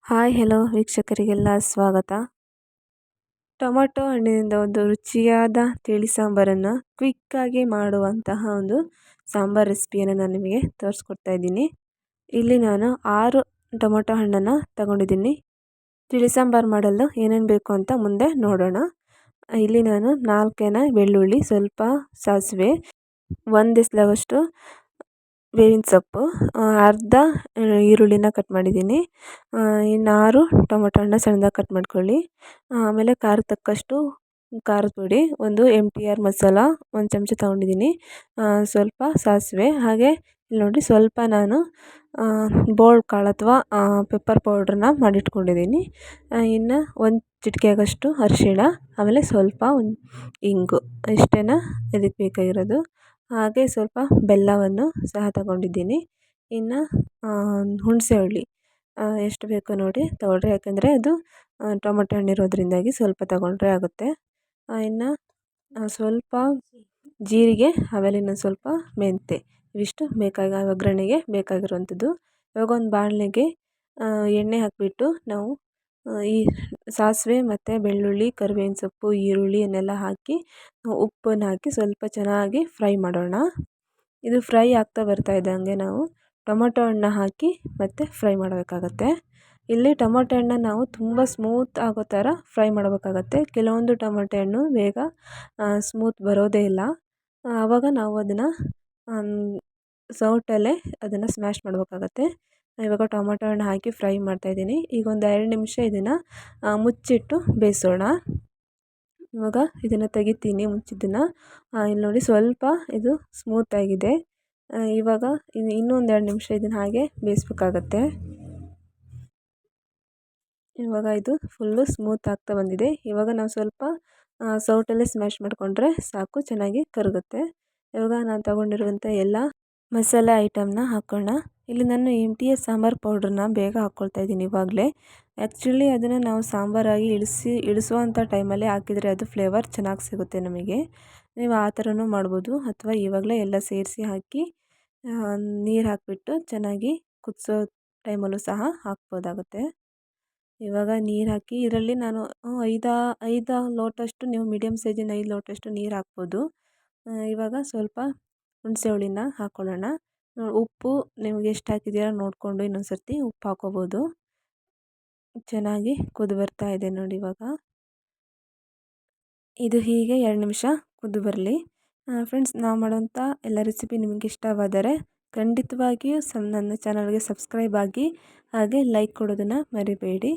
Hi hello ವೀಕ್ಷಕರಿಗೆಲ್ಲ ಸ್ವಾಗತ. Tomato ಹಣ್ಣಿನಿಂದ ಒಂದು ರುಚಿಯಾದ ತಿಳಿ ಸಾಂಬಾರನ್ನು ಕ್ವಿಕ್ಕಾಗಿ ಮಾಡುವಂತಹ ಒಂದು ಸಾಂಬಾರ್ ರೆಸಿಪಿಯನ್ನು ನಾನು ನಿಮಗೆ ತೋರಿಸ್ಕೊಡ್ತಾ ಇದ್ದೀನಿ. ಇಲ್ಲಿ ನಾನು 6 ಟೊಮೊಟೊ ಹಣ್ಣನ್ನು ತಗೊಂಡಿದ್ದೀನಿ. ತಿಳಿ ಸಾಂಬಾರು ಮಾಡಲು ಏನೇನು ಬೇಕು ಅಂತ ಮುಂದೆ ನೋಡೋಣ. ಇಲ್ಲಿ ನಾನು 4 ಬೆಳ್ಳುಳ್ಳಿ, ಸ್ವಲ್ಪ ಸಾಸಿವೆ, 1 ಎಸಳಷ್ಟು ಬೇವಿನ ಸೊಪ್ಪು, ಅರ್ಧ ಈರುಳ್ಳಿನ ಕಟ್ ಮಾಡಿದ್ದೀನಿ. ಇನ್ನು 6 ಟೊಮೊಟೊ ಹಣ್ಣು ಸಣ್ಣದಾಗಿ ಕಟ್ ಮಾಡ್ಕೊಳ್ಳಿ. ಆಮೇಲೆ ಖಾರಕ್ಕೆ ತಕ್ಕಷ್ಟು ಖಾರದ ಪುಡಿ, ಒಂದು MTR ಮಸಾಲ 1 ಚಮಚ ತೊಗೊಂಡಿದ್ದೀನಿ, ಸ್ವಲ್ಪ ಸಾಸಿವೆ, ಹಾಗೆ ಇಲ್ಲಿ ನೋಡಿ ಸ್ವಲ್ಪ ನಾನು ಬೋಲ್ಡ್ ಕಾಳು ಅಥವಾ ಪೆಪ್ಪರ್ ಪೌಡ್ರನ್ನ ಮಾಡಿಟ್ಕೊಂಡಿದ್ದೀನಿ. ಇನ್ನು 1 ಚಿಟಿಕೆಯಾಗಷ್ಟು ಅರಿಶಿಣ, ಆಮೇಲೆ ಸ್ವಲ್ಪ ಇಂಗು, ಇಷ್ಟೇನ ಇದಕ್ಕೆ ಬೇಕಾಗಿರೋದು. ಹಾಗೆ ಸ್ವಲ್ಪ ಬೆಲ್ಲವನ್ನು ಸಹ ತಗೊಂಡಿದ್ದೀನಿ. ಇನ್ನು ಹುಣಸೆ ಹುಳಿ ಎಷ್ಟು ಬೇಕೋ ನೋಡಿ ತಗೊಳ್ರಿ, ಯಾಕೆಂದರೆ ಅದು ಟೊಮೊಟೊ ಹಣ್ಣು ಇರೋದ್ರಿಂದಾಗಿ ಸ್ವಲ್ಪ ತಗೊಂಡ್ರೆ ಆಗುತ್ತೆ. ಇನ್ನು ಸ್ವಲ್ಪ ಜೀರಿಗೆ, ಆಮೇಲೆ ಇನ್ನೊಂದು ಸ್ವಲ್ಪ ಮೆಂತ್ಯ, ಇವಿಷ್ಟು ಒಗ್ಗರಣೆಗೆ ಬೇಕಾಗಿರುವಂಥದ್ದು. ಇವಾಗ ಒಂದು ಬಾಣಲೆಗೆ ಎಣ್ಣೆ ಹಾಕಿಬಿಟ್ಟು ನಾವು ಈ ಸಾಸಿವೆ ಮತ್ತು ಬೆಳ್ಳುಳ್ಳಿ, ಕರಿಬೇವಿನ ಸೊಪ್ಪು, ಈರುಳ್ಳಿ ಇವನ್ನೆಲ್ಲ ಹಾಕಿ ಉಪ್ಪನ್ನು ಹಾಕಿ ಸ್ವಲ್ಪ ಚೆನ್ನಾಗಿ ಫ್ರೈ ಮಾಡೋಣ. ಇದು ಫ್ರೈ ಆಗ್ತಾ ಬರ್ತಾ ಇದ್ದಂಗೆ ನಾವು ಟೊಮೊಟೊ ಹಣ್ಣನ್ನ ಹಾಕಿ ಮತ್ತು ಫ್ರೈ ಮಾಡಬೇಕಾಗತ್ತೆ. ಇಲ್ಲಿ ಟೊಮೊಟೊ ಹಣ್ಣನ್ನ ನಾವು ತುಂಬ ಸ್ಮೂತ್ ಆಗೋ ಥರ ಫ್ರೈ ಮಾಡಬೇಕಾಗತ್ತೆ. ಕೆಲವೊಂದು ಟೊಮೊಟೊ ಹಣ್ಣು ಬೇಗ ಸ್ಮೂತ್ ಬರೋದೇ ಇಲ್ಲ. ಆವಾಗ ನಾವು ಅದನ್ನು ಸೌಟಲ್ಲೇ ಅದನ್ನು ಸ್ಮ್ಯಾಶ್ ಮಾಡಬೇಕಾಗತ್ತೆ. ಇವಾಗ ಟೊಮೊಟೊ ಹಣ್ಣು ಹಾಕಿ ಫ್ರೈ ಮಾಡ್ತಾಯಿದ್ದೀನಿ. ಈಗ ಒಂದು 2 ನಿಮಿಷ ಇದನ್ನು ಮುಚ್ಚಿಟ್ಟು ಬೇಯಿಸೋಣ. ಇವಾಗ ಇದನ್ನು ತೆಗಿತೀನಿ ಮುಚ್ಚಿದ್ದನ್ನು. ಇಲ್ಲಿ ನೋಡಿ ಸ್ವಲ್ಪ ಇದು ಸ್ಮೂತಾಗಿದೆ. ಇವಾಗ ಇನ್ನೊಂದು 2 ನಿಮಿಷ ಇದನ್ನು ಹಾಗೆ ಬೇಯಿಸ್ಬೇಕಾಗತ್ತೆ. ಇವಾಗ ಇದು ಫುಲ್ಲು ಸ್ಮೂತ್ ಆಗ್ತಾ ಬಂದಿದೆ. ಇವಾಗ ನಾವು ಸ್ವಲ್ಪ ಸೌಟಲ್ಲೇ ಸ್ಮ್ಯಾಶ್ ಮಾಡಿಕೊಂಡ್ರೆ ಸಾಕು, ಚೆನ್ನಾಗಿ ಕರಗುತ್ತೆ. ಇವಾಗ ನಾನು ತಗೊಂಡಿರುವಂಥ ಎಲ್ಲ ಮಸಾಲೆ ಐಟಮ್ನ ಹಾಕೋಣ. ಇಲ್ಲಿ ನಾನು MTS ಸಾಂಬಾರು ಪೌಡ್ರನ್ನ ಬೇಗ ಹಾಕ್ಕೊಳ್ತಾ ಇದ್ದೀನಿ ಇವಾಗಲೇ. ಆ್ಯಕ್ಚುಲಿ ಅದನ್ನು ನಾವು ಸಾಂಬಾರಾಗಿ ಇಳಿಸುವಂಥ ಟೈಮಲ್ಲಿ ಹಾಕಿದರೆ ಅದು ಫ್ಲೇವರ್ ಚೆನ್ನಾಗಿ ಸಿಗುತ್ತೆ ನಮಗೆ. ನೀವು ಆ ಥರನೂ ಮಾಡ್ಬೋದು, ಅಥವಾ ಇವಾಗಲೇ ಎಲ್ಲ ಸೇರಿಸಿ ಹಾಕಿ ನೀರು ಹಾಕಿಬಿಟ್ಟು ಚೆನ್ನಾಗಿ ಕುದಿಸೋ ಟೈಮಲ್ಲೂ ಸಹ ಹಾಕ್ಬೋದಾಗುತ್ತೆ. ಇವಾಗ ನೀರು ಹಾಕಿ ಇದರಲ್ಲಿ ನಾನು 5 ಲೋಟಷ್ಟು, ನೀವು ಮೀಡಿಯಮ್ ಸೈಜಿನ 5 ಲೋಟಷ್ಟು ನೀರು ಹಾಕ್ಬೋದು. ಇವಾಗ ಸ್ವಲ್ಪ ಹುಣಸೆ ಹುಳಿನ ಹಾಕ್ಕೊಳ್ಳೋಣ. ಉಪ್ಪು ನಿಮಗೆ ಎಷ್ಟು ಹಾಕಿದ್ದೀರಾ ನೋಡಿಕೊಂಡು ಇನ್ನೊಂದು ಸರ್ತಿ ಉಪ್ಪು ಹಾಕ್ಕೋಬೋದು. ಚೆನ್ನಾಗಿ ಕುದಿ ಬರ್ತಾ ಇದೆ ನೋಡಿ. ಇವಾಗ ಇದು ಹೀಗೆ 2 ನಿಮಿಷ ಕುದಿ ಬರಲಿ. ಫ್ರೆಂಡ್ಸ್, ನಾವು ಮಾಡೋಂಥ ಎಲ್ಲ ರೆಸಿಪಿ ನಿಮಗೆ ಇಷ್ಟವಾದರೆ ಖಂಡಿತವಾಗಿಯೂ ನನ್ನ ಚಾನಲ್ಗೆ ಸಬ್ಸ್ಕ್ರೈಬ್ ಆಗಿ, ಹಾಗೆ ಲೈಕ್ ಕೊಡೋದನ್ನು ಮರಿಬೇಡಿ.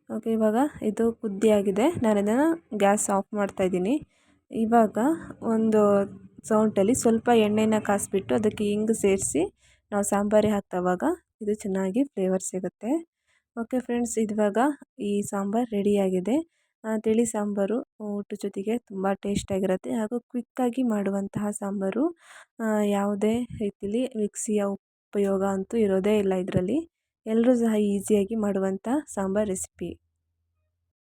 ಓಕೆ, ಇವಾಗ ಇದು ಕುದ್ದಿಯಾಗಿದೆ. ನಾನು ಇದನ್ನು ಗ್ಯಾಸ್ ಆಫ್ ಮಾಡ್ತಾಯಿದ್ದೀನಿ. ಇವಾಗ ಒಂದು ಸೌಟಲ್ಲಿ ಸ್ವಲ್ಪ ಎಣ್ಣೆನ ಕಾಯಿಸ್ಬಿಟ್ಟು ಅದಕ್ಕೆ ಇಂಗು ಸೇರಿಸಿ ನಾವು ಸಾಂಬಾರಿಗೆ ಹಾಕ್ತವಾಗ ಇದು ಚೆನ್ನಾಗಿ ಫ್ಲೇವರ್ ಸಿಗುತ್ತೆ. ಓಕೆ ಫ್ರೆಂಡ್ಸ್, ಇವಾಗ ಈ ಸಾಂಬಾರು ರೆಡಿಯಾಗಿದೆ. ತಿಳಿ ಸಾಂಬಾರು ಊಟದ ಜೊತೆಗೆ ತುಂಬ ಟೇಸ್ಟಾಗಿರುತ್ತೆ, ಹಾಗೂ ಕ್ವಿಕ್ಕಾಗಿ ಮಾಡುವಂತಹ ಸಾಂಬಾರು. ಯಾವುದೇ ರೀತಿಲಿ ಮಿಕ್ಸಿಯ ಉಪಯೋಗ ಅಂತೂ ಇರೋದೇ ಇಲ್ಲ ಇದರಲ್ಲಿ. ಎಲ್ಲರೂ ಸಹ ಈಸಿಯಾಗಿ ಮಾಡುವಂಥ ಸಾಂಬಾರು ರೆಸಿಪಿ.